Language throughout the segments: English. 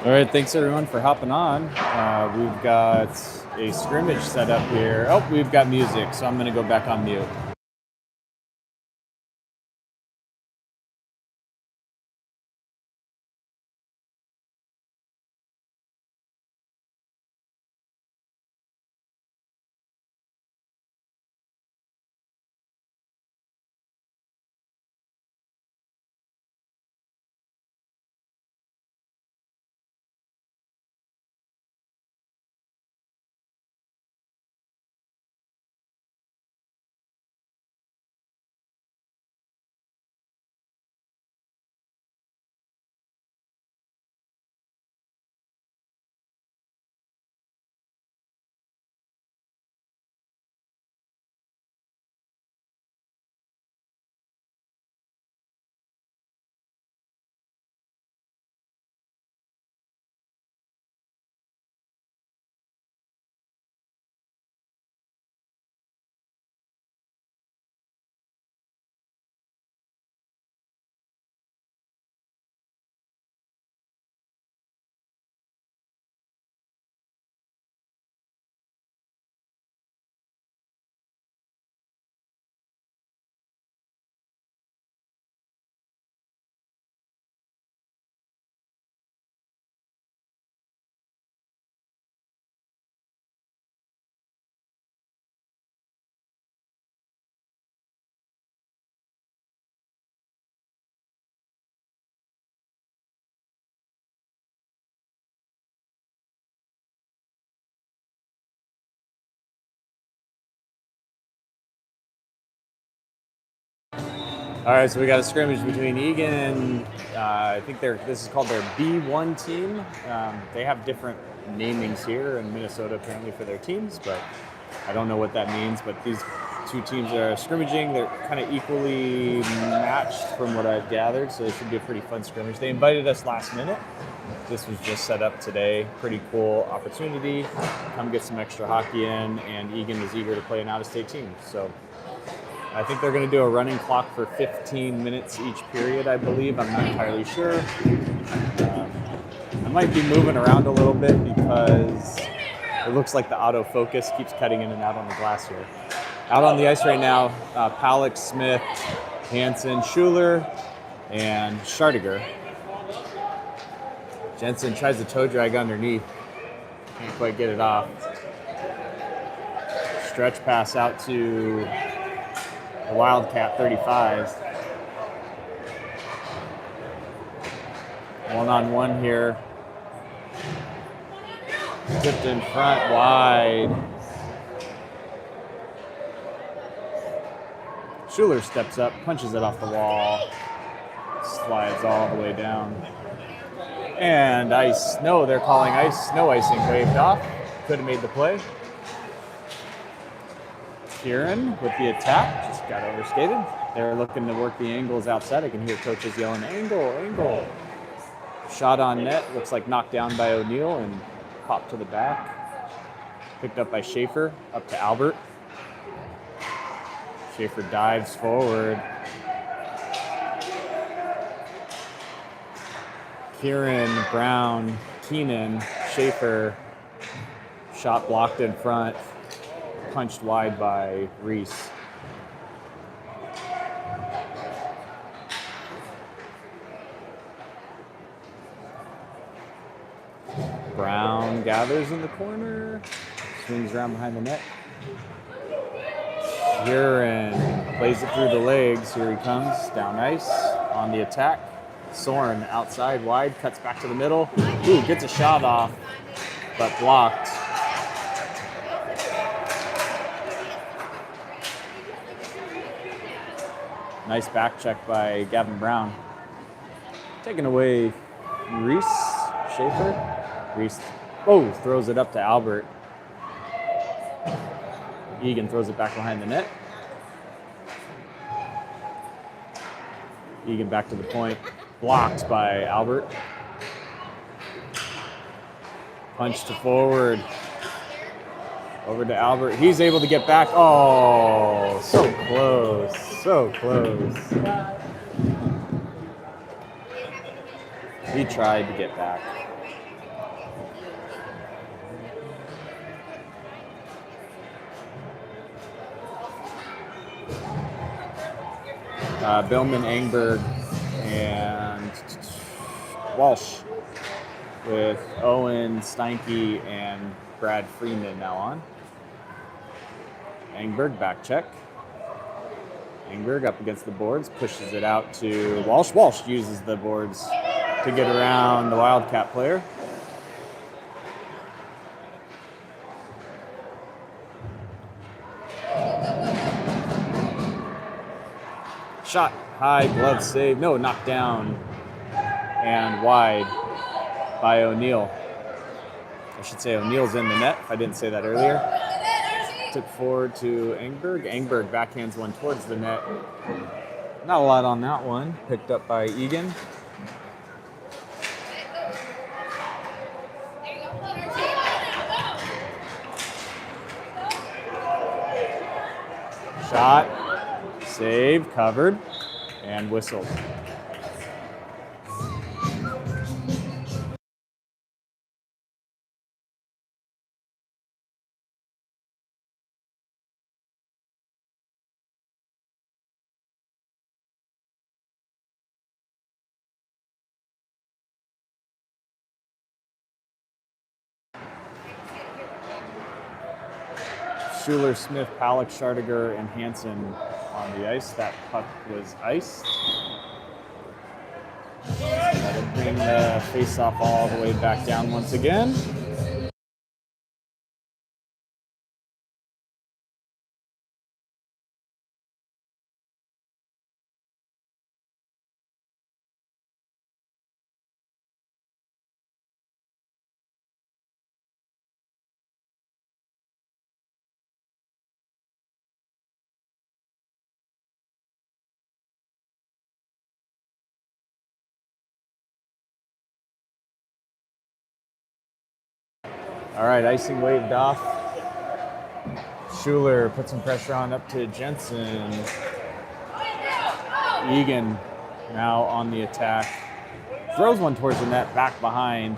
All right, thanks everyone for hopping on. We've got a scrimmage set up here. Oh, we've got music, so I'm going to go back on mute. All right, so we got a scrimmage between Eagan and I think this is called their B1 team. They have different namings here in Minnesota apparently for their teams, but I don't know what that means. But these two teams are scrimmaging. They're kind of equally matched from what I've gathered, so it should be a pretty fun scrimmage. They invited us last minute. This was just set up today. Pretty cool opportunity. Come get some extra hockey in, and Eagan is eager to play an out-of-state team. So I think they're going to do a running clock for 15 minutes each period, I believe. I'm not entirely sure. I might be moving around a little bit because it looks like the autofocus keeps cutting in and out on the glass here. Out on the ice right now, Palak, Smith, Hansen, Schuler, and Schardiger. Jensen tries to toe drag underneath. Can't quite get it off. Stretch pass out to the Wildcat 35. One-on-one here. Tipped in front, wide. Schuler steps up, punches it off the wall. Slides all the way down. And ice, no, they're calling ice. No icing, waved off. Could have made the play. Kieran with the attack, just got overskated. They're looking to work the angles outside. I can hear coaches yelling, angle, angle. Shot on net, looks like knocked down by O'Neill and popped to the back. Picked up by Schaefer, up to Albert. Schaefer dives forward. Kieran, Brown, Keenan, Schaefer. Shot blocked in front. Punched wide by Reese. Brown gathers in the corner, swings around behind the net. Kieran plays it through the legs. Here he comes, down ice, on the attack. Soren outside wide, cuts back to the middle. Ooh, gets a shot off, but blocked. Nice back check by Gavin Brown. Taking away Reese, Schaefer. Reese, throws it up to Albert. Eagan throws it back behind the net. Eagan back to the point. Blocked by Albert. Punch to forward. Over to Albert. He's able to get back. Oh, so close. So close. He tried to get back. Billman, Engberg, and Walsh, with Owen, Steinke, and Brad Freeman now on. Engberg, back check. Engberg up against the boards, pushes it out to Walsh. Walsh uses the boards to get around the Wildcat player. Shot, high, glove save. No, knocked down and wide by O'Neill. I should say O'Neill's in the net, if I didn't say that earlier. Tip forward to Engberg. Engberg backhands one towards the net. Not a lot on that one. Picked up by Eagan. Shot, save, covered, and whistled. Schuler, Smith, Palak, Schardiger, and Hansen on the ice. That puck was iced. That'll bring the face-off all the way back down once again. All right, icing waved off. Schuler put some pressure on up to Jensen. Eagan now on the attack. Throws one towards the net, back behind.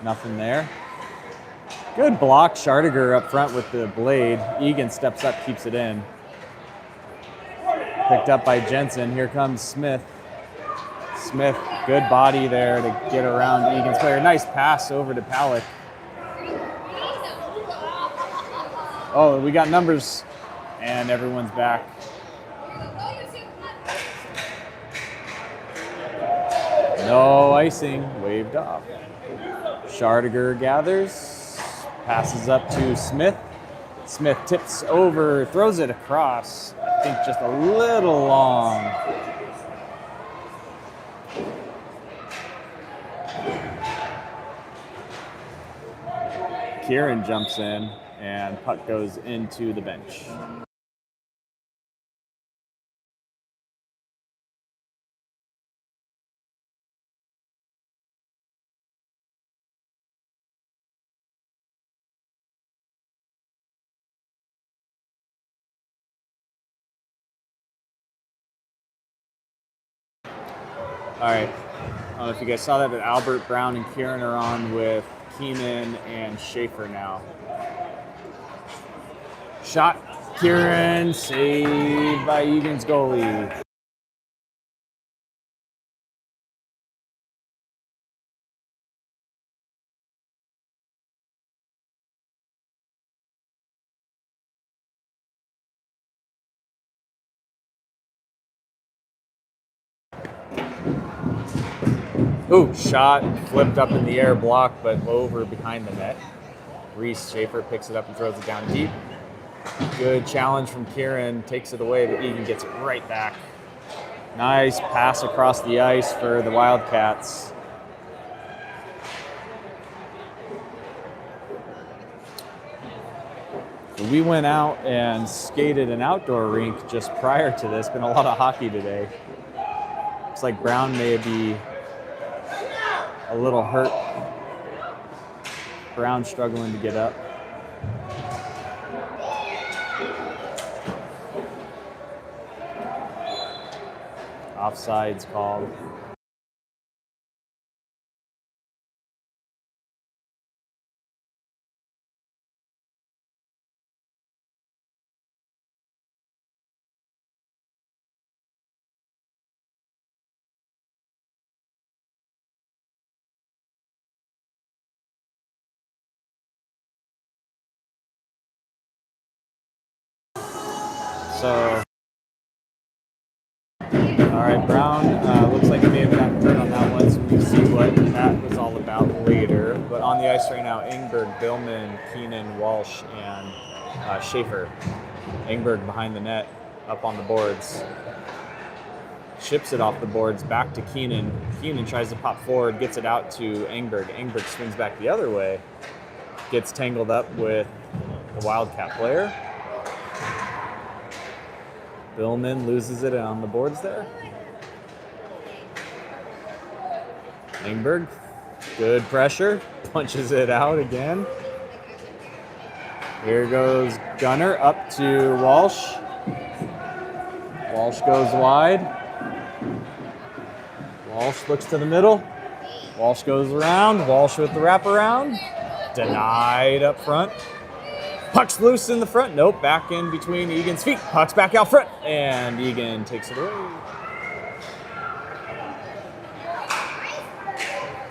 Nothing there. Good block, Schardiger up front with the blade. Eagan steps up, keeps it in. Picked up by Jensen. Here comes Smith. Smith, good body there to get around Egan's player. Nice pass over to Palak. Oh, we got numbers, and everyone's back. No icing, waved off. Schardiger gathers, passes up to Smith. Smith tips over, throws it across. I think just a little long. Kieran jumps in, and puck goes into the bench. All right, I don't know if you guys saw that, but Albert, Brown, and Kieran are on with Keenan and Schaefer now. Shot, Kieran, saved by Egan's goalie. Ooh, shot, flipped up in the air, blocked, but over behind the net. Reese Schaefer picks it up and throws it down deep. Good challenge from Kieran, takes it away, but Egan gets it right back. Nice pass across the ice for the Wildcats. So we went out and skated an outdoor rink just prior to this. Been a lot of hockey today. Looks like Brown may be a little hurt. Brown struggling to get up. Offside's called. So, all right, Brown looks like he may have gotten hurt on that one, so we'll see what that was all about later. But on the ice right now, Ingberg, Billman, Keenan, Walsh, and Schaefer. Ingberg behind the net, up on the boards. Ships it off the boards back to Keenan. Keenan tries to pop forward, gets it out to Ingberg. Ingberg swings back the other way, gets tangled up with the Wildcat player. Billman loses it on the boards there. Ingberg, good pressure, punches it out again. Here goes Gunner up to Walsh. Walsh goes wide. Walsh looks to the middle. Walsh goes around. Walsh with the wraparound. Denied up front. Puck's loose in the front. Nope, back in between Eagan's feet. Puck's back out front. And Eagan takes it away.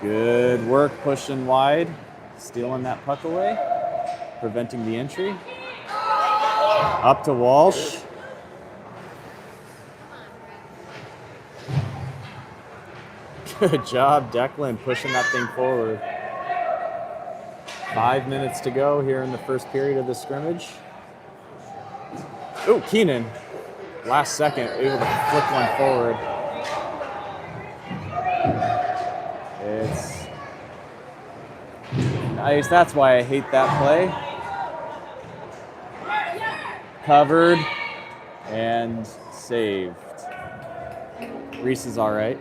Good work pushing wide. Stealing that puck away. Preventing the entry. Up to Walsh. Good job, Declan, pushing that thing forward. 5 minutes to go here in the first period of the scrimmage. Oh, Keenan, last second, able to flick one forward. It's nice. That's why I hate that play. Covered and saved. Reese is all right.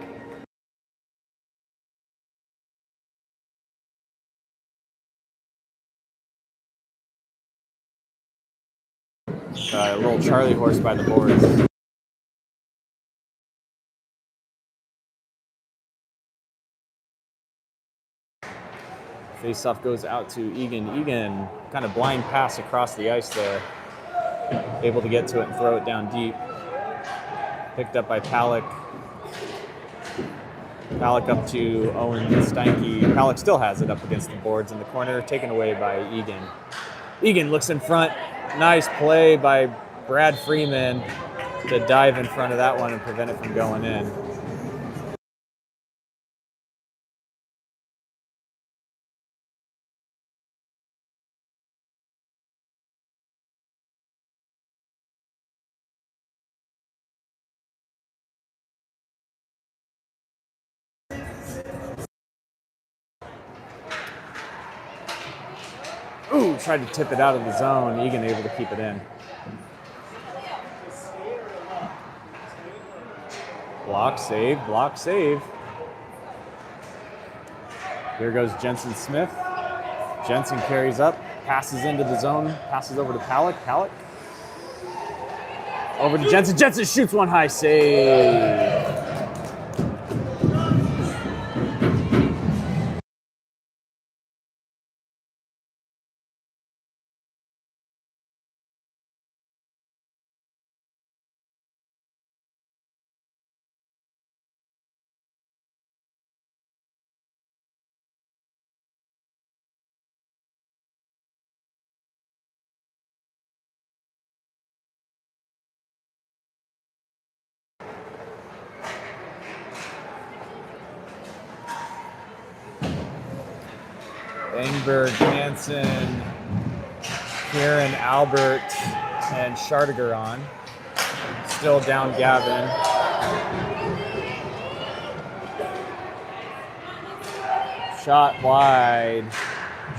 A little Charlie horse by the boards. Face-off goes out to Eagan. Eagan, kind of blind pass across the ice there. Able to get to it and throw it down deep. Picked up by Palak. Palak up to Owen Steinke. Palak still has it up against the boards in the corner, taken away by Eagan. Eagan looks in front. Nice play by Brad Freeman to dive in front of that one and prevent it from going in. Ooh, tried to tip it out of the zone. Eagan able to keep it in. Block, save, block, save. Here goes Jensen Smith. Jensen carries up, passes into the zone, passes over to Palak. Palak. Over to Jensen. Jensen shoots one high, save. Engberg, Hansen, Kieran, Albert, and Schardiger on. Still down Gavin. Shot wide.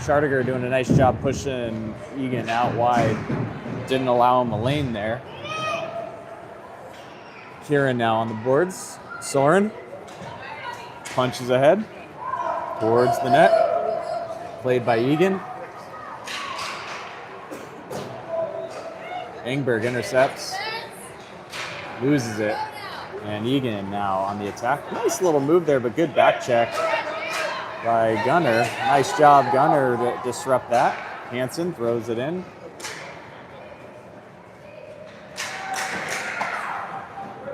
Schardiger doing a nice job pushing Eagan out wide. Didn't allow him a lane there. Kieran now on the boards. Soren punches ahead towards the net. Played by Eagan. Engberg intercepts, loses it, and Eagan now on the attack. Nice little move there, but good back check by Gunner. Nice job, Gunner, to disrupt that. Hansen throws it in.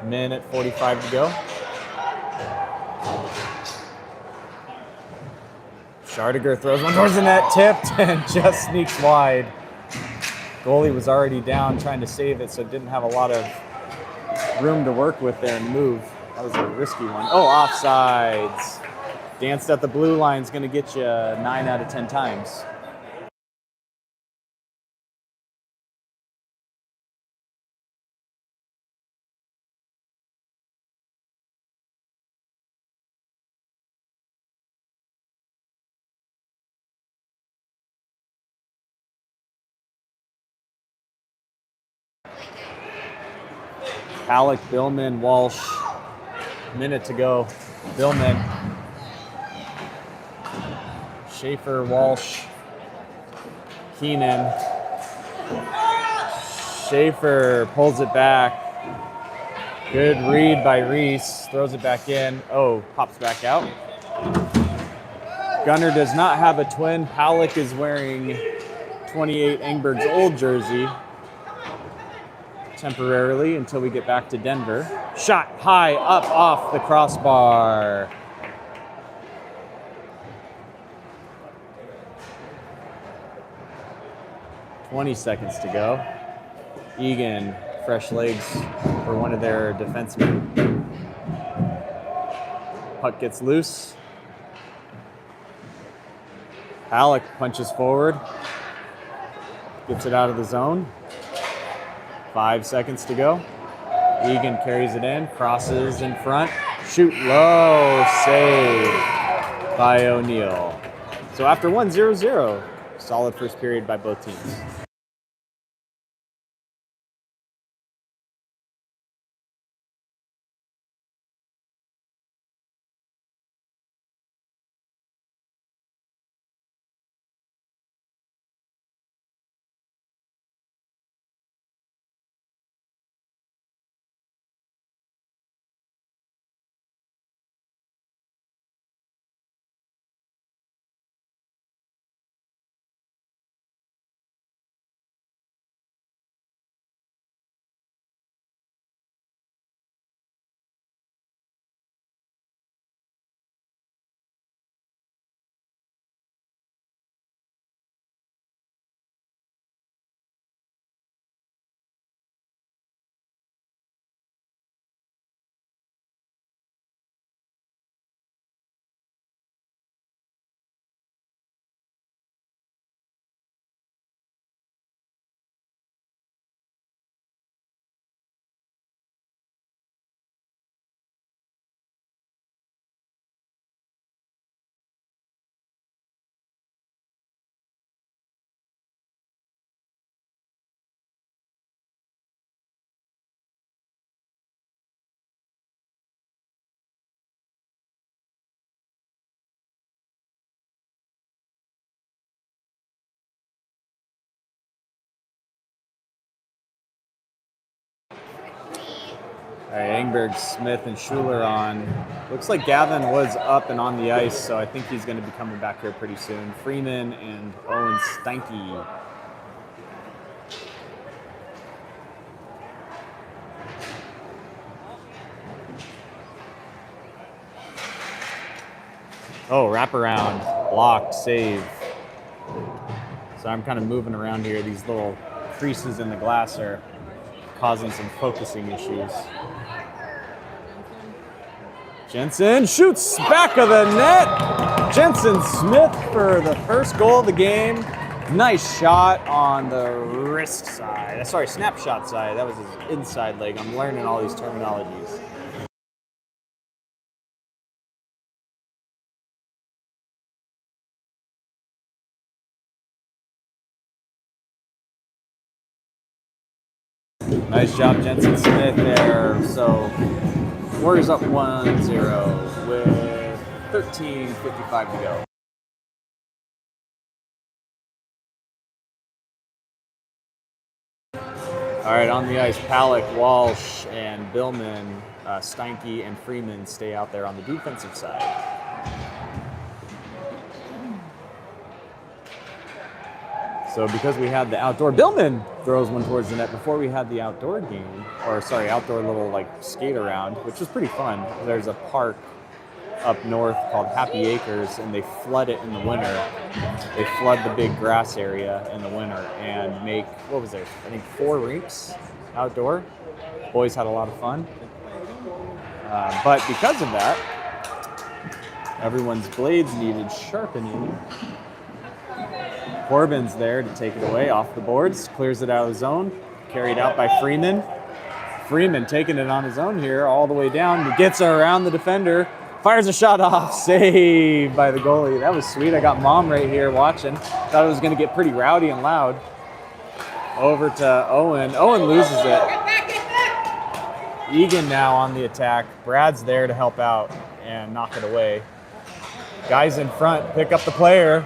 Minute 45 to go. Schardiger throws one towards the net, tipped, and just sneaks wide. Goalie was already down trying to save it, so didn't have a lot of room to work with there and move. That was a risky one. Oh, offsides. Danced at the blue line is going to get you 9 out of 10 times. Halleck, Billman, Walsh. Minute to go. Billman. Schaefer, Walsh. Keenan. Schaefer pulls it back. Good read by Reese. Throws it back in. Oh, pops back out. Gunner does not have a twin. Halleck is wearing 28 Engberg's old jersey. Temporarily until we get back to Denver. Shot high up off the crossbar. $20 seconds to go. Eagan, fresh legs for one of their defensemen. Puck gets loose. Halleck punches forward. Gets it out of the zone. 5 seconds to go. Eagan carries it in, crosses in front. Shoot low, save by O'Neill. So after 1-0-0, solid first period by both teams. All right, Engberg, Smith, and Schuler on. Looks like Gavin was up and on the ice, so I think he's going to be coming back here pretty soon. Freeman and Owen Steinke. Oh, wraparound, blocked, save. So I'm kind of moving around here. These little creases in the glass are causing some focusing issues. Jensen shoots back of the net. Jensen Smith for the first goal of the game. Nice shot on the wrist side. Sorry, snapshot side. That was his inside leg. I'm learning all these terminologies. Nice job, Jensen Smith there. So Warriors up 1-0 with 13:55 to go. All right, on the ice, Halleck, Walsh, and Billman, Steinke, and Freeman stay out there on the defensive side. So because we had the outdoor, Billman throws one towards the net before we had the outdoor game, or sorry, outdoor little like skate around, which was pretty fun. There's a park up north called Happy Acres, and they flood it in the winter. They flood the big grass area in the winter and make, what was there, I think 4 rinks outdoor. Boys had a lot of fun. But because of that, everyone's blades needed sharpening. Corbin's there to take it away off the boards, clears it out of the zone, carried out by Freeman. Freeman taking it on his own here all the way down. He gets around the defender, fires a shot off, saved by the goalie. That was sweet. I got Mom right here watching. Thought it was going to get pretty rowdy and loud. Over to Owen. Owen loses it. Eagan now on the attack. Brad's there to help out and knock it away. Guys in front, pick up the player.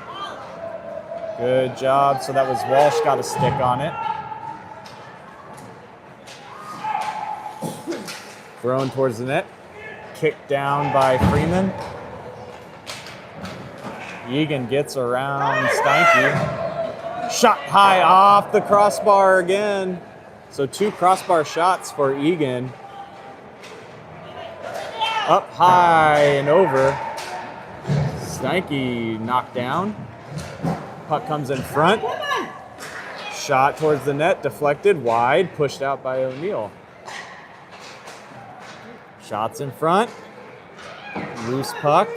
Good job. So that was Walsh, got a stick on it. Thrown towards the net. Kicked down by Freeman. Eagan gets around Steinke. Shot high off the crossbar again. So 2 crossbar shots for Eagan. Up high and over. Steinke knocked down. Puck comes in front. Shot towards the net, deflected, wide, pushed out by O'Neill. Shots in front. Loose puck.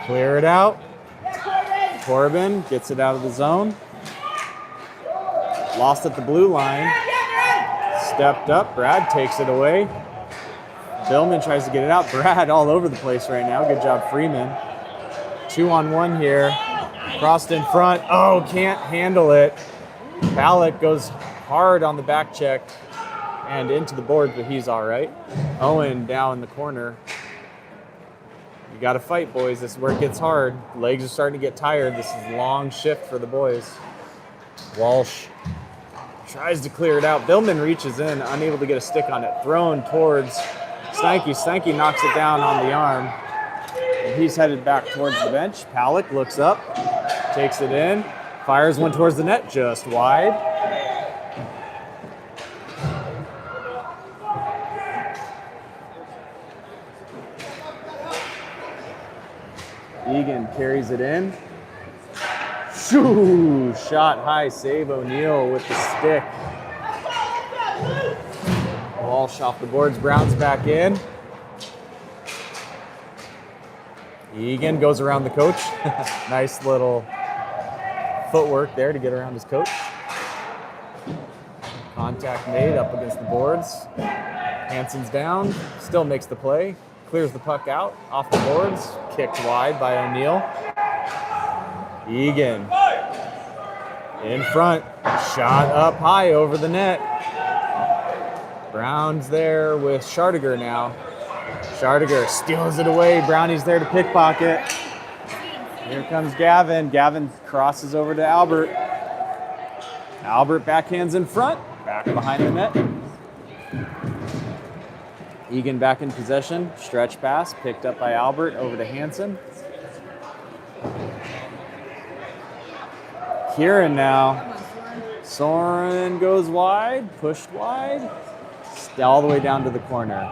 Clear it out. Corbin gets it out of the zone. Lost at the blue line. Stepped up. Brad takes it away. Billman tries to get it out. Brad all over the place right now. Good job, Freeman. 2-on-1 here. Crossed in front. Oh, can't handle it. Ballack goes hard on the back check and into the board, but he's all right. Owen down in the corner. You got to fight, boys. This is where it gets hard. Legs are starting to get tired. This is a long shift for the boys. Walsh tries to clear it out. Billman reaches in, unable to get a stick on it. Thrown towards Steinke. Steinke knocks it down on the arm. And he's headed back towards the bench. Ballack looks up, takes it in, fires one towards the net, just wide. Eagan carries it in. Shoo! Shot high, save O'Neill with the stick. Walsh off the boards, Brown's back in. Eagan goes around the coach. Nice little footwork there to get around his coach. Contact made up against the boards. Hansen's down, still makes the play. Clears the puck out, off the boards, kicked wide by O'Neill. Eagan in front, shot up high over the net. Brown's there with Schardiger now. Schardiger steals it away. Brownie's there to pickpocket. Here comes Gavin. Gavin crosses over to Albert. Albert backhands in front, back behind the net. Eagan back in possession, stretch pass, picked up by Albert, over to Hansen. Kieran now. Soren goes wide, pushed wide, all the way down to the corner.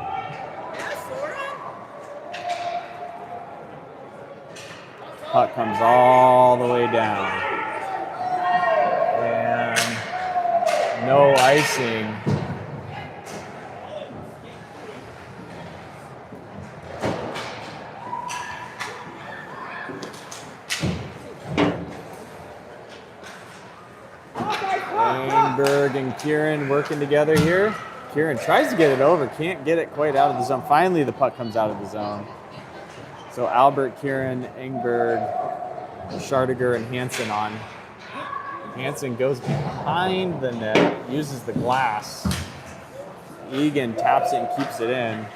Puck comes all the way down. And no icing. Engberg and Kieran working together here. Kieran tries to get it over, can't get it quite out of the zone. Finally, the puck comes out of the zone. So Albert, Kieran, Engberg, Schardiger, and Hansen on. Hansen goes behind the net, uses the glass. Eagan taps it and keeps it in.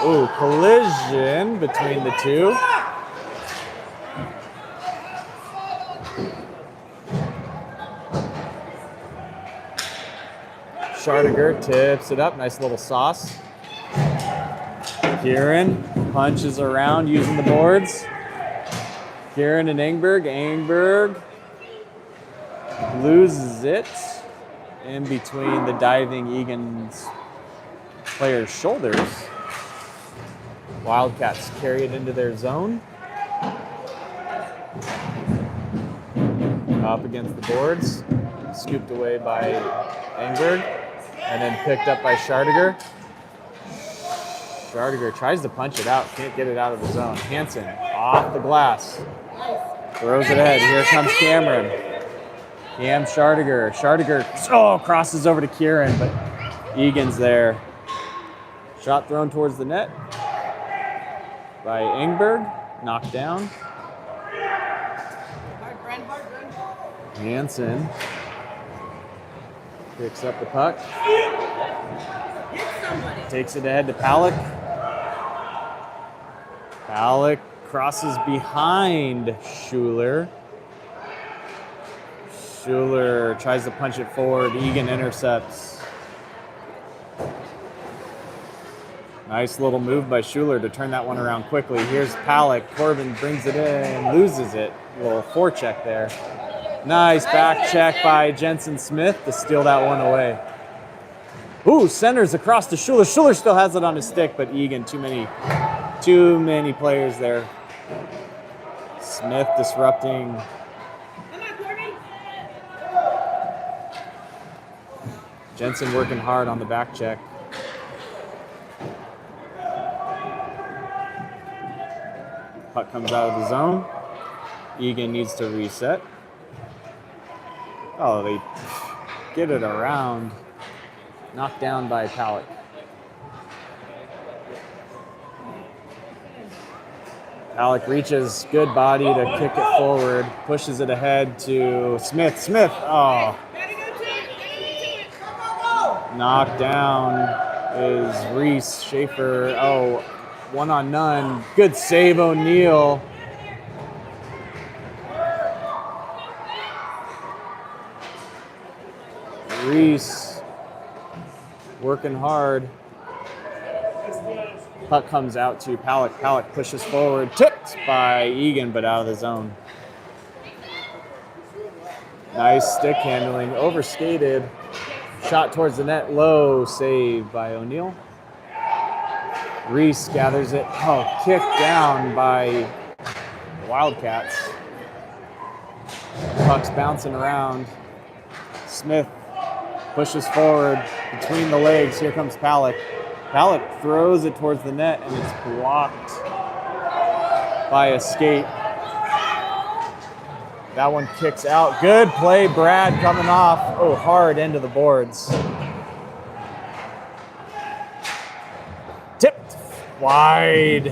Ooh, collision between the two. Schardiger tips it up, nice little sauce. Kieran punches around using the boards. Kieran and Engberg. Engberg loses it in between the diving Egan's player's shoulders. Wildcats carry it into their zone. Up against the boards. Scooped away by Engberg. And then picked up by Schardiger. Schardiger tries to punch it out. Can't get it out of the zone. Hansen off the glass. Throws it ahead. Here comes Cameron. Cam Schardiger. Schardiger crosses over to Kieran, but Eagan's there. Shot thrown towards the net by Engberg. Knocked down. Hansen picks up the puck. Takes it ahead to Palick. Palick crosses behind Schuler. Schuler tries to punch it forward. Eagan intercepts. Nice little move by Schuler to turn that one around quickly. Here's Palick. Corbin brings it in, loses it. A little forecheck there. Nice back check by Jensen Smith to steal that one away. Ooh, centers across to Schuler. Schuler still has it on his stick, but Eagan, too many players there. Smith disrupting. Jensen working hard on the back check. Puck comes out of the zone. Eagan needs to reset. Oh, they get it around. Knocked down by Palick. Palick reaches, good body to kick it forward. Pushes it ahead to Smith. Smith, oh. Knocked down is Reese. Schaefer, oh, one on none. Good save, O'Neill. Reese working hard. Puck comes out to Palick. Palick pushes forward. Tipped by Eagan, but out of the zone. Nice stick handling. Overskated. Shot towards the net. Low save by O'Neill. Reese gathers it. Oh, kicked down by the Wildcats. Puck's bouncing around. Smith pushes forward between the legs. Here comes Palick. Palick throws it towards the net, and it's blocked by a skate. That one kicks out. Good play, Brad coming off. Oh, hard into the boards. Tipped wide.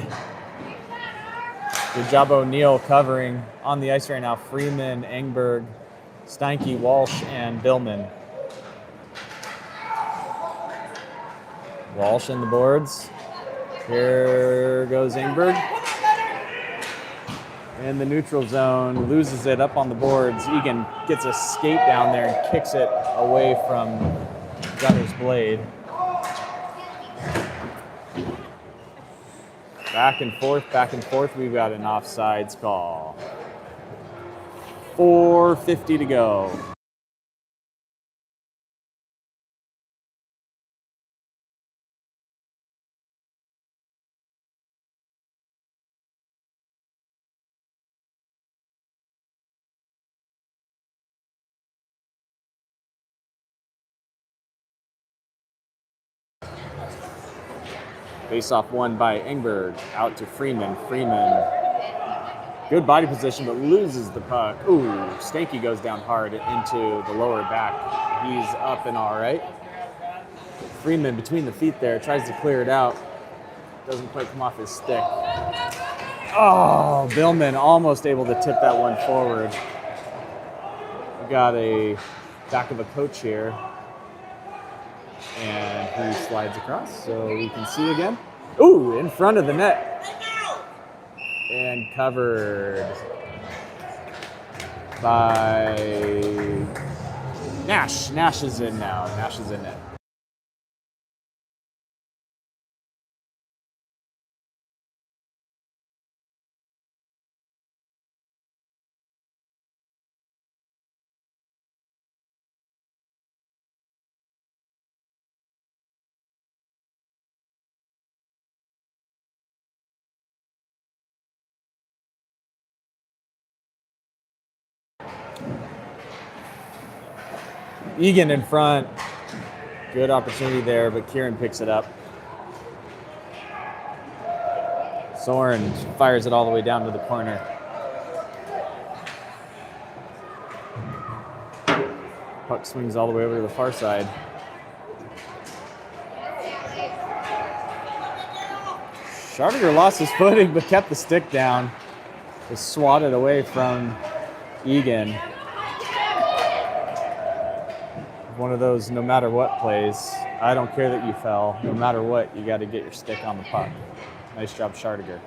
Good job, O'Neill covering. On the ice right now, Freeman, Engberg, Steinke, Walsh, and Billman. Walsh in the boards. Here goes Engberg. In the neutral zone, loses it up on the boards. Eagan gets a skate down there and kicks it away from Gunner's blade. Back and forth. We've got an offsides call. 4:50 to go. Face-off won by Engberg. Out to Freeman. Freeman. Good body position, but loses the puck. Ooh, Stanky goes down hard into the lower back. He's up and all right. Freeman between the feet there, tries to clear it out. Doesn't quite come off his stick. Oh, Billman almost able to tip that one forward. We got a back of a coach here. And he slides across so we can see again. Ooh, in front of the net. And covered by Nash. Nash is in now. Nash is in net. Eagan in front. Good opportunity there, but Kieran picks it up. Soren fires it all the way down to the corner. Puck swings all the way over to the far side. Schardinger lost his footing, but kept the stick down. Was swatted away from Eagan. One of those no matter what plays. I don't care that you fell. No matter what, you got to get your stick on the puck. Nice job, Schardinger.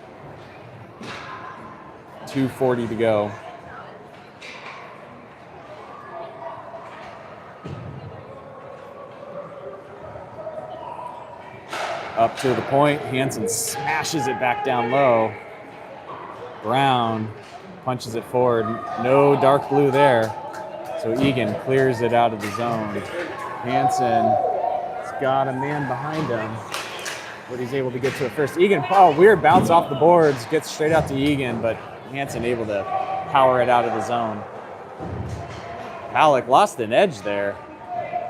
2:40 to go. Up to the point, Hansen smashes it back down low. Brown punches it forward. No dark blue there. So Eagan clears it out of the zone. Hansen's got a man behind him, but he's able to get to it first. Eagan, weird bounce off the boards, gets straight out to Eagan, but Hansen able to power it out of the zone. Halleck lost an edge there.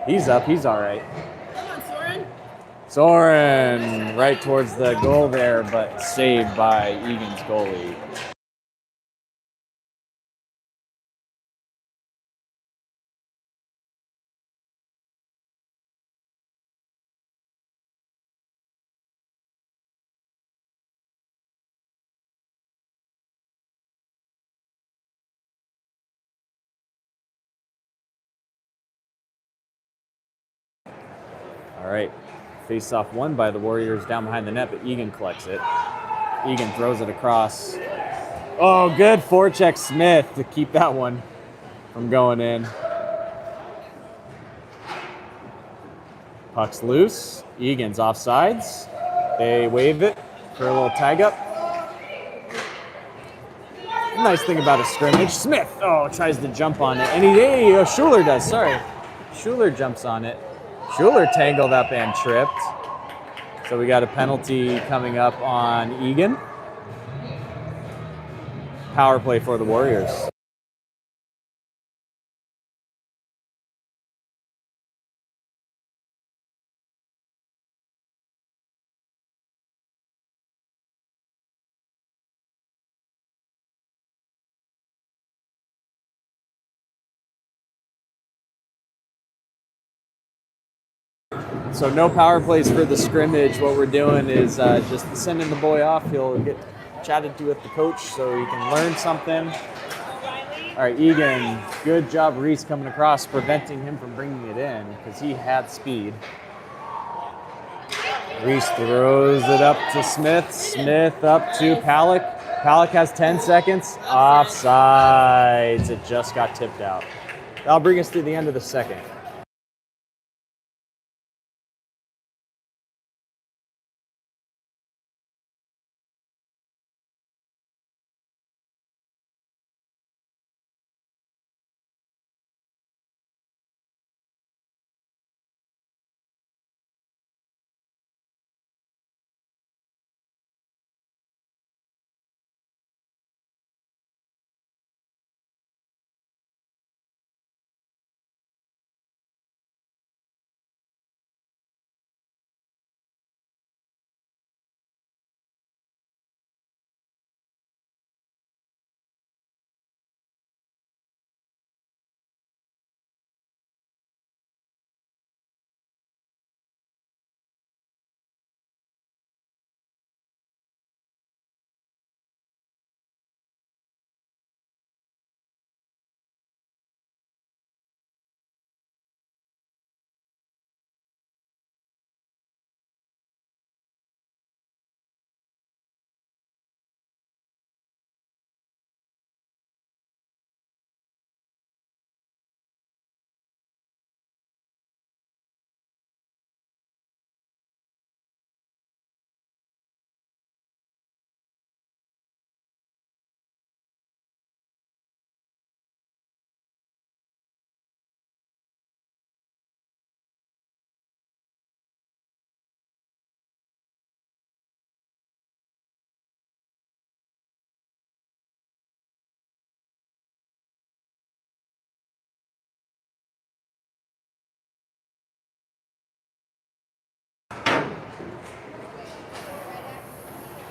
He's up, he's all right. Soren right towards the goal there, but saved by Egan's goalie. All right, face-off won by the Warriors down behind the net, but Eagan collects it. Eagan throws it across. Oh, good forecheck Smith to keep that one from going in. Puck's loose. Egan's offsides. They wave it for a little tag up. Nice thing about a scrimmage. Smith, tries to jump on it. And Schuler does, sorry. Schuler jumps on it. Schuler tangled up and tripped. So we got a penalty coming up on Eagan. Power play for the Warriors. So no power plays for the scrimmage. What we're doing is just sending the boy off. He'll get chatted to with the coach so he can learn something. All right, Eagan, good job Reese coming across, preventing him from bringing it in because he had speed. Reese throws it up to Smith. Smith up to Palak. Palak has 10 seconds. Offsides. It just got tipped out. That'll bring us to the end of the second.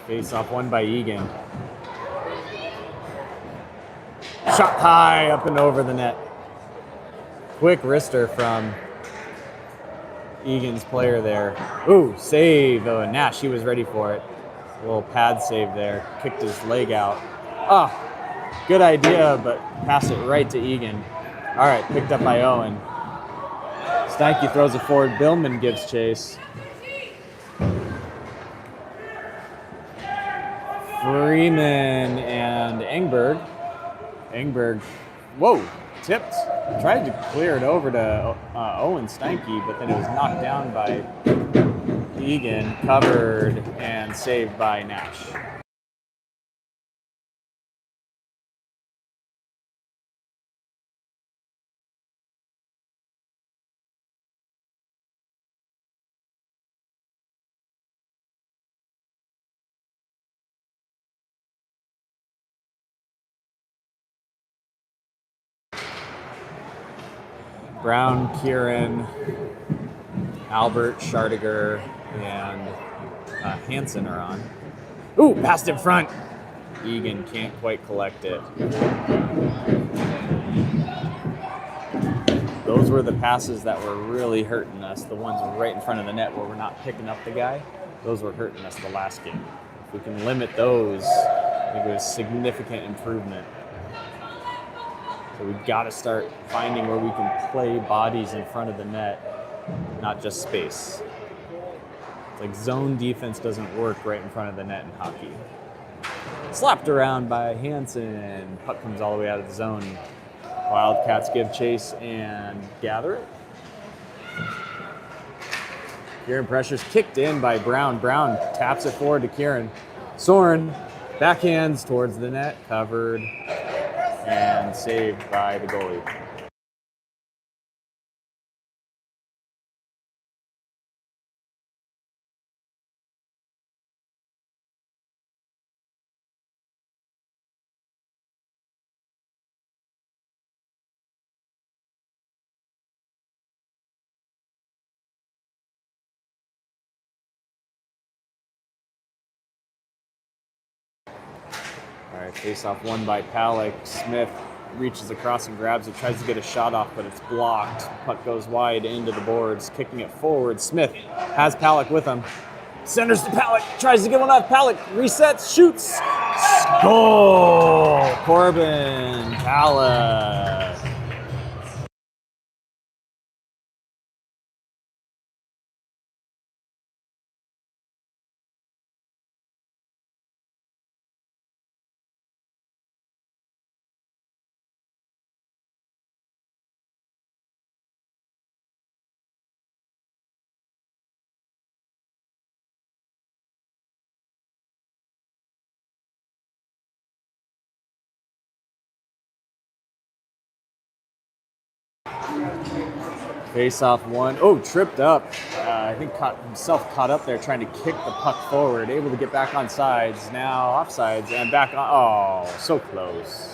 Face off won by Eagan. Shot high up and over the net. Quick wrister from Eagan's player there. Ooh, save. Oh, and Nash, he was ready for it. A little pad save there. Kicked his leg out. Ah, good idea, but pass it right to Eagan. All right, picked up by Owen. Stanky throws it forward. Billman gives chase. Freeman and Engberg. Engberg, whoa, tipped. Tried to clear it over to Owen Stanky, but then it was knocked down by Eagan, covered, and saved by Nash. Brown, Kieran, Albert, Schardiger, and Hansen are on. Ooh, passed in front. Eagan can't quite collect it. Those were the passes that were really hurting us. The ones right in front of the net where we're not picking up the guy. Those were hurting us the last game. If we can limit those, I think it was significant improvement. So we've got to start finding where we can play bodies in front of the net, not just space. It's like zone defense doesn't work right in front of the net in hockey. Slapped around by Hansen. Puck comes all the way out of the zone. Wildcats give chase and gather it. Kieran Pressure's kicked in by Brown. Brown taps it forward to Kieran. Soren backhands towards the net, covered and saved by the goalie. All right, face-off won by Palak. Smith reaches across and grabs it, tries to get a shot off, but it's blocked. Puck goes wide into the boards, kicking it forward. Smith has Palak with him. Centers to Palak, tries to get one off. Palak resets, shoots. Goal! Corbin Palak. Face-off one. Oh, tripped up. I think himself caught up there trying to kick the puck forward. Able to get back on sides. Now off sides and back on. Oh, so close.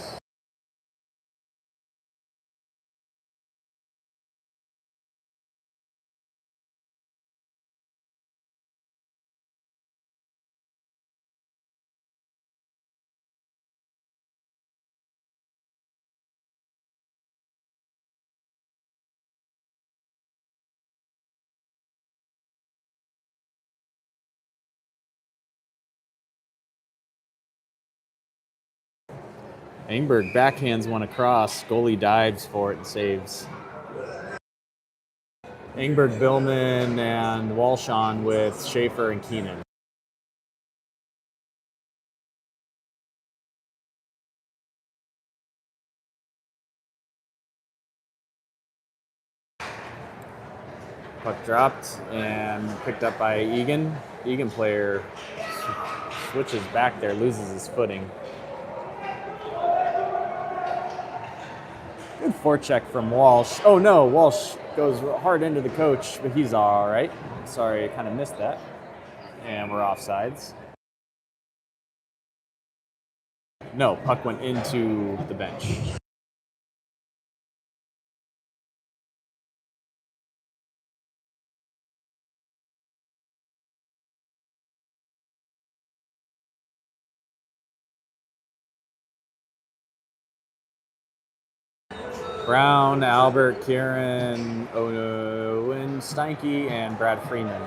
Engberg backhands one across. Goalie dives for it and saves. Engberg, Billman, and Walsh on with Schaefer and Keenan. Puck dropped and picked up by Eagan. Eagan player switches back there, loses his footing. Good forecheck from Walsh. Oh no, Walsh goes hard into the coach, but he's all right. Sorry, I kind of missed that. And we're offsides. No, puck went into the bench. Brown, Albert, Kieran, Owen, Steinke, and Brad Freeman.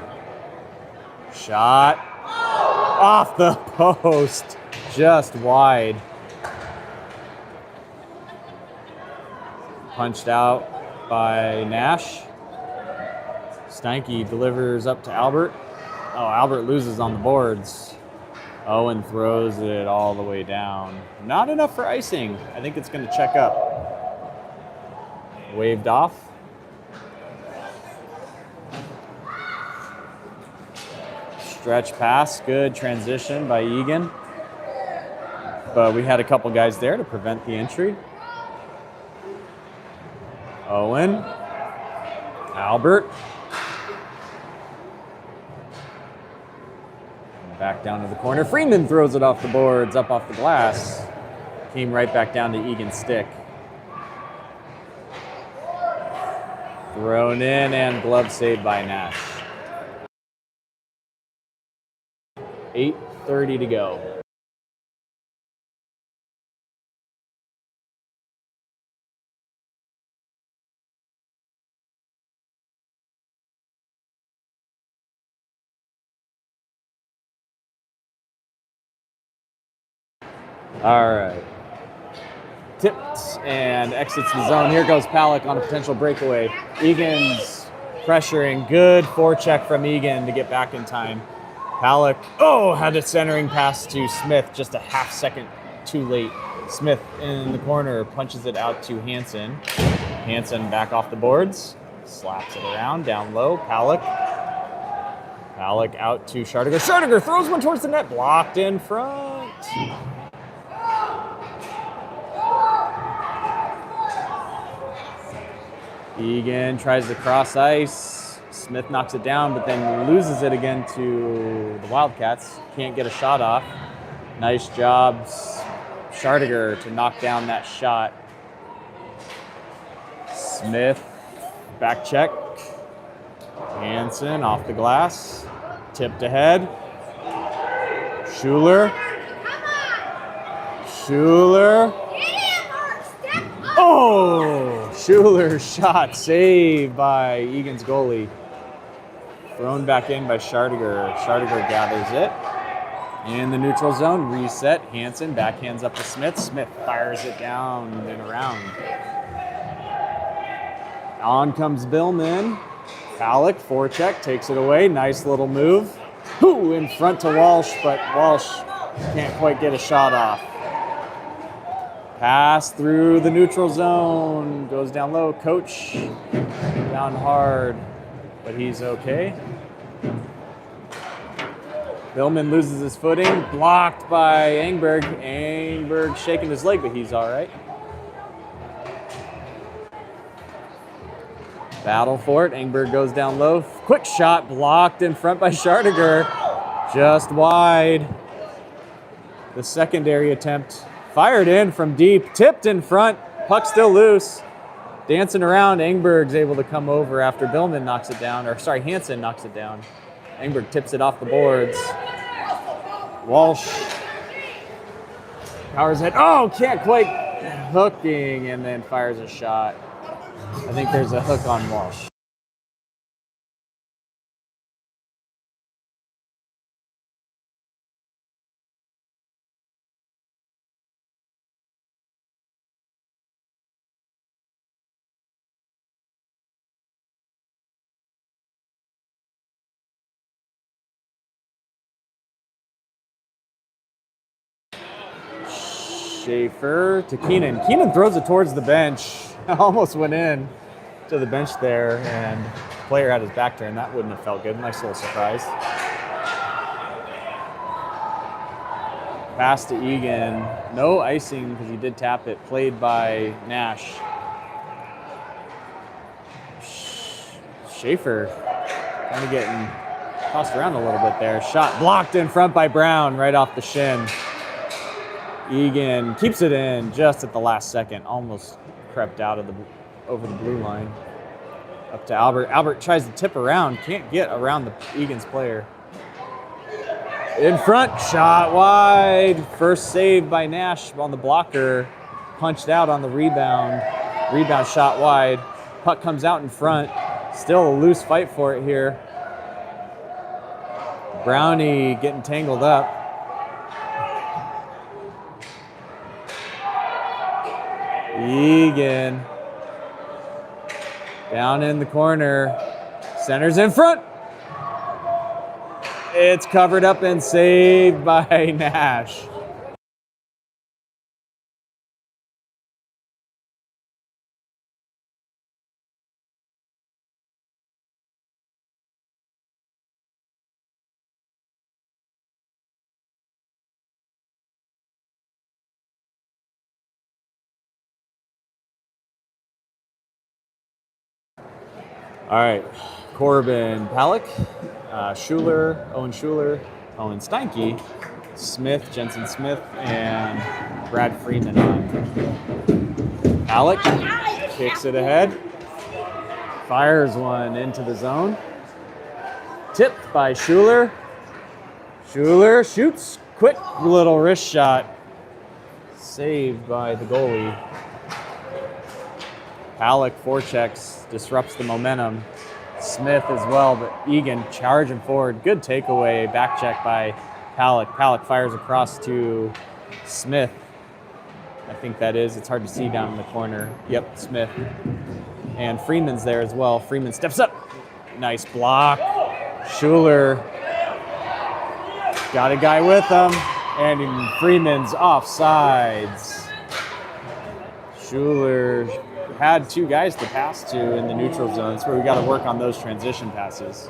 Shot off the post, just wide. Punched out by Nash. Steinke delivers up to Albert. Oh, Albert loses on the boards. Owen throws it all the way down. Not enough for icing. I think it's going to check up. Waved off. Stretch pass, good transition by Eagan. But we had a couple guys there to prevent the entry. Owen, Albert. Back down to the corner. Freeman throws it off the boards, up off the glass. Came right back down to Eagan's stick. Thrown in and glove saved by Nash. 8:30 to go. All right. Tipped and exits the zone. Here goes Palak on a potential breakaway. Eagan's pressuring. Good forecheck from Eagan to get back in time. Palak, had a centering pass to Smith just a half second too late. Smith in the corner punches it out to Hansen. Hansen back off the boards. Slaps it around, down low. Palak out to Schardiger. Schardiger throws one towards the net. Blocked in front. Eagan tries to cross ice. Smith knocks it down, but then loses it again to the Wildcats. Can't get a shot off. Nice job, Schardiger, to knock down that shot. Smith, back check. Hansen off the glass. Tipped ahead. Schuler. Schuler's shot saved by Eagan's goalie. Thrown back in by Schardiger. Schardiger gathers it. In the neutral zone, reset. Hansen backhands up to Smith. Smith fires it down and around. On comes Billman. Palak, forecheck, takes it away. Nice little move. In front to Walsh, but Walsh can't quite get a shot off. Pass through the neutral zone. Goes down low. Coach down hard, but he's okay. Billman loses his footing. Blocked by Engberg. Engberg shaking his leg, but he's all right. Battle for it. Engberg goes down low. Quick shot blocked in front by Schardiger. Just wide. The secondary attempt. Fired in from deep, tipped in front, puck still loose. Dancing around, Engberg's able to come over after Billman knocks it down, Hansen knocks it down. Engberg tips it off the boards. Walsh powers it, can't quite, hooking, and then fires a shot. I think there's a hook on Walsh. Schaefer to Keenan. Keenan throws it towards the bench. Almost went in to the bench there, and the player had his back turned. That wouldn't have felt good. Nice little surprise. Pass to Eagan. No icing because he did tap it. Played by Nash. Schaefer kind of getting tossed around a little bit there. Shot blocked in front by Brown right off the shin. Eagan keeps it in just at the last second. Almost crept out of over the blue line. Up to Albert. Albert tries to tip around. Can't get around Eagan's player. In front, shot wide. First save by Nash on the blocker. Punched out on the rebound. Rebound shot wide. Puck comes out in front. Still a loose fight for it here. Brownie getting tangled up. Eagan down in the corner. Center's in front. It's covered up and saved by Nash. All right, Corbin Palick, Owen Steinke, Smith, Jensen Smith, and Brad Freeman on. Palick kicks it ahead, fires one into the zone. Tipped by Schuler. Schuler shoots, quick little wrist shot. Saved by the goalie. Palick forechecks, disrupts the momentum. Smith as well, but Eagan charging forward. Good takeaway, back check by Palick. Palick fires across to Smith. I think that is. It's hard to see down in the corner. Yep, Smith. And Freeman's there as well. Freeman steps up. Nice block. Schuler got a guy with him. And Freeman's offsides. Schuler had two guys to pass to in the neutral zone. That's where we got to work on those transition passes.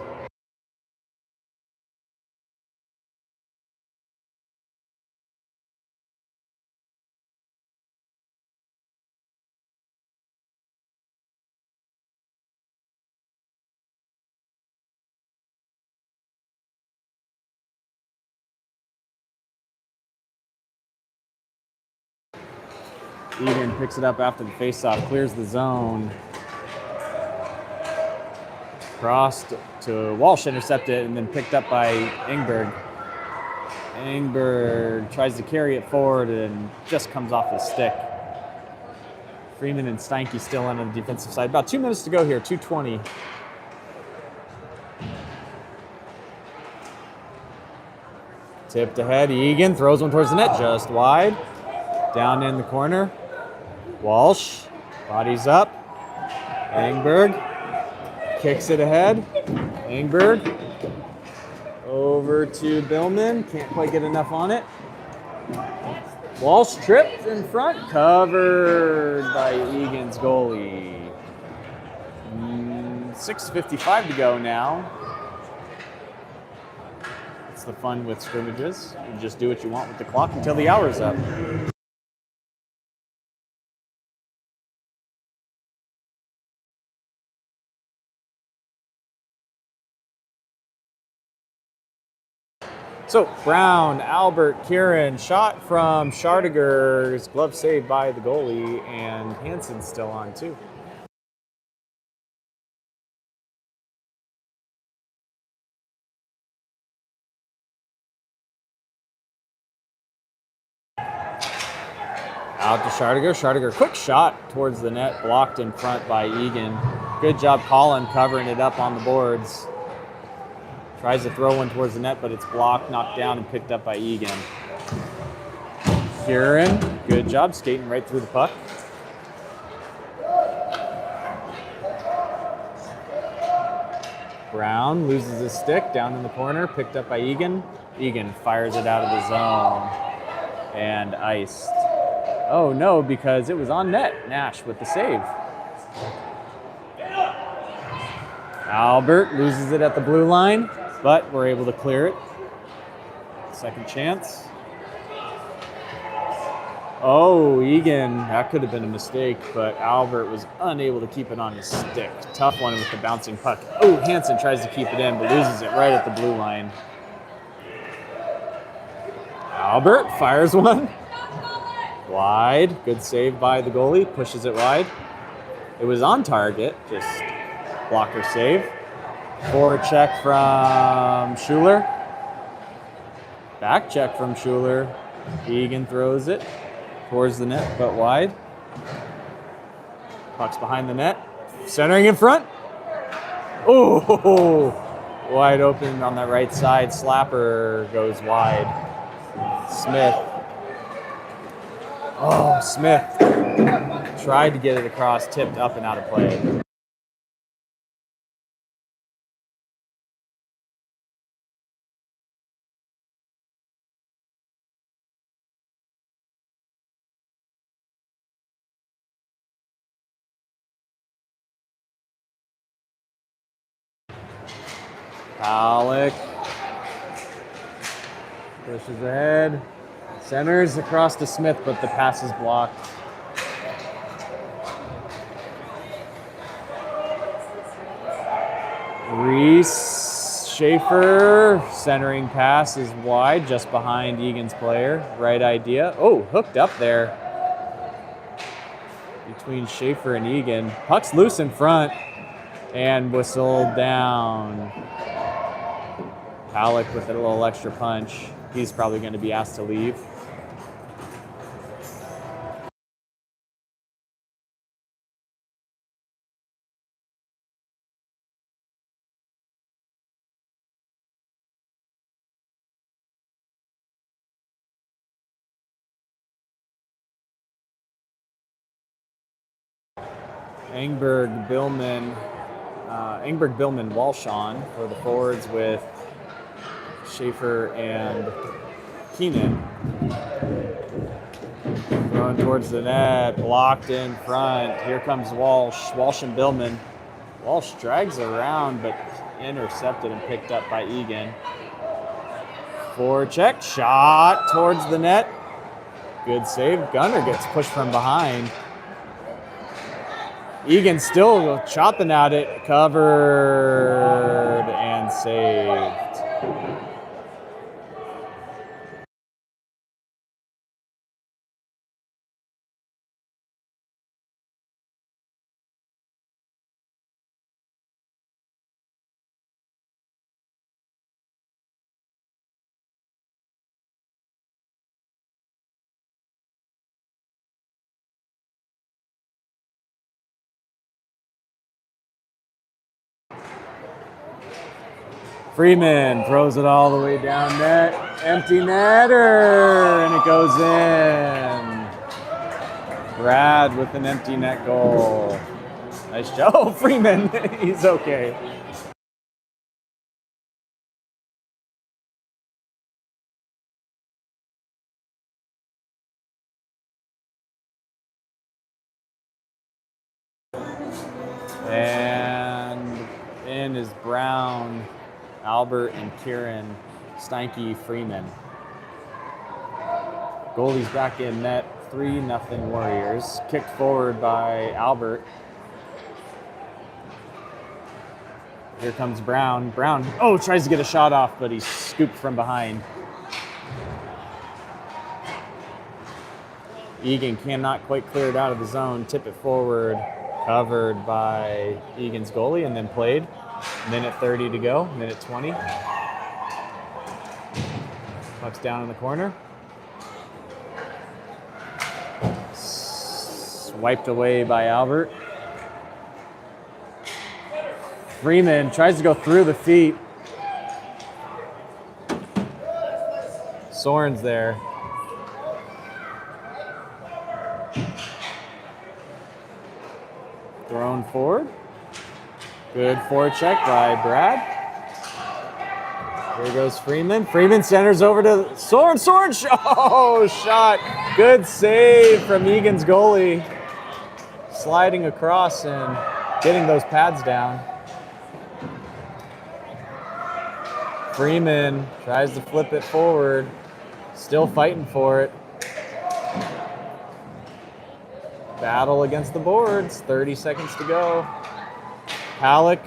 Eagan picks it up after the faceoff, clears the zone. Crossed to Walsh, intercepted, and then picked up by Engberg. Engberg tries to carry it forward and just comes off his stick. Freeman and Steinke still on the defensive side. About 2 minutes to go here, 2:20. Tipped ahead, Eagan throws one towards the net, just wide. Down in the corner. Walsh, bodies up. Engberg kicks it ahead. Engberg over to Billman. Can't quite get enough on it. Walsh tripped in front, covered by Egan's goalie. 6:55 to go now. It's the fun with scrimmages. You just do what you want with the clock until the hour's up. So Brown, Albert, Kieran, shot from Schardiger's, glove saved by the goalie, and Hansen's still on too. Out to Schardiger. Schardiger, quick shot towards the net, blocked in front by Eagan. Good job, Colin, covering it up on the boards. Tries to throw one towards the net, but it's blocked, knocked down, and picked up by Eagan. Kieran, good job, skating right through the puck. Brown loses his stick down in the corner, picked up by Eagan. Eagan fires it out of the zone and iced. Oh no, because it was on net. Nash with the save. Albert loses it at the blue line, but we're able to clear it. Second chance. Oh, Eagan, that could have been a mistake, but Albert was unable to keep it on his stick. Tough one with the bouncing puck. Oh, Hansen tries to keep it in, but loses it right at the blue line. Albert fires one. Wide, good save by the goalie, pushes it wide. It was on target, just blocker save. Forward check from Schuler. Back check from Schuler. Eagan throws it towards the net, but wide. Puck's behind the net. Centering in front. Oh, wide open on that right side. Slapper goes wide. Smith. Oh, Smith tried to get it across, tipped up and out of play. Alec pushes ahead, centers across to Smith, but the pass is blocked. Reese Schaefer, centering pass is wide, just behind Egan's player. Right idea. Oh, hooked up there between Schaefer and Eagan. Puck's loose in front and whistled down. Alec with a little extra punch. He's probably going to be asked to leave. Engberg, Billman, Walshon for the forwards with Schaefer and Keenan. Going towards the net, blocked in front. Here comes Walsh and Billman. Walsh drags around, but intercepted and picked up by Eagan. Forecheck, shot towards the net. Good save. Gunner gets pushed from behind. Eagan still chopping at it, covered and saved. Freeman throws it all the way down net. Empty netter, and it goes in. Brad with an empty net goal. Nice job. Oh, Freeman, he's okay. And in is Brown, Albert, and Kieran, Steinke, Freeman. Goalie's back in net, 3-0 Warriors. Kicked forward by Albert. Here comes Brown. Brown, tries to get a shot off, but he's scooped from behind. Eagan cannot quite clear it out of the zone. Tip it forward, covered by Egan's goalie, and then played. Minute 30 to go, minute 20. Puck's down in the corner. Swiped away by Albert. Freeman tries to go through the feet. Soren's there. Thrown forward. Good forecheck by Brad. Here goes Freeman. Freeman centers over to Soren. Soren, shot. Good save from Egan's goalie. Sliding across and getting those pads down. Freeman tries to flip it forward. Still fighting for it. Battle against the boards. 30 seconds to go. Halleck.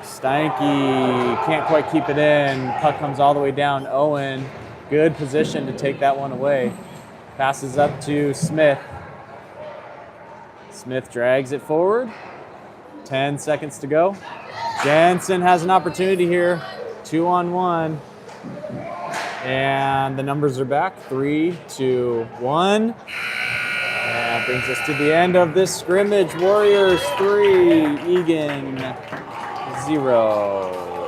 Steinke can't quite keep it in. Puck comes all the way down. Owen, good position to take that one away. Passes up to Smith. Smith drags it forward. 10 seconds to go. Jensen has an opportunity here. 2-on-1. And the numbers are back. 3, 2, 1. And that brings us to the end of this scrimmage. Warriors 3, Eagan 0.